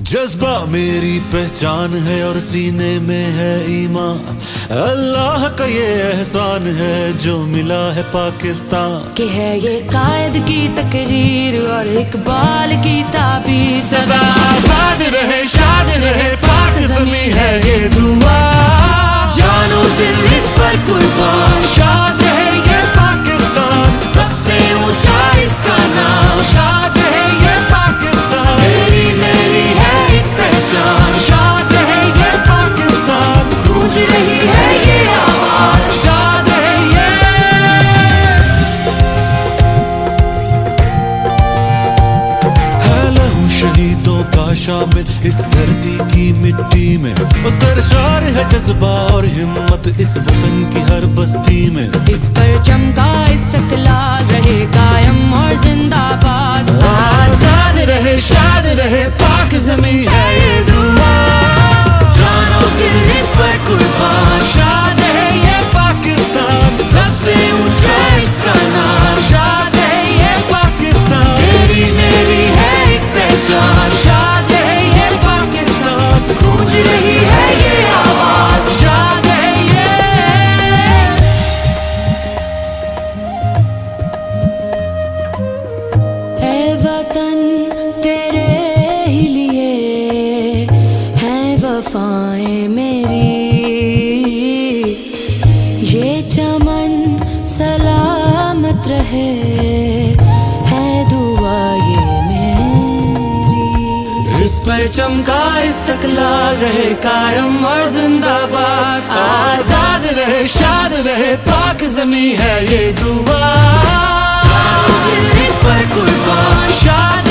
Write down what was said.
जज्बा मेरी पहचान है और सीने में है ईमान। अल्लाह का ये एहसान है जो मिला है पाकिस्तान। कि है ये कायद की तकरीर और इकबाल की ताबीर। सदा आबाद रहे शाद रहे पाक ज़मीं है ये दुआ। जानो दिल इस पर कुर्बान। शाद रहे ये पाकिस्तान, सबसे ऊंचा इसका नाम। शाद रहे ये पाकिस्तान, मेरी मेरी है एक पहचान। शाद रहे ये पाकिस्तान, गूंज रही है ये आवाज। शाद रहे ये। है लहू शहीदों का शामिल इस धरती की मिट्टी में। वो सरशार है जज्बा और हिम्मत इस वतन की हर बस्ती में। इस परचम का इस्तकलाल रहे कायम और जिंदाबाद। आजाद रहे शाद रहे पाक ज़मीं है ये दुआ। जानो दिल इस पर कुर्बान। शाद है ये पाकिस्तान, सबसे ऊंचा इसका नाम। शाद है ये पाकिस्तान, तेरी मेरी है एक पहचान। शाद है ये पाकिस्तान, गूंज रही है ये आवाज। शाद है ये। है वतन तेरे ही लिए है वफाएं मेरी। ये चमन सलामत रहे है दुआ ये मेरी। इस परचम का इस्तकलाल रहे कायम और जिंदाबाद। आजाद रहे शाद रहे पाक ज़मीं है ये दुआ। दिल इस पर कुर्बान। शाद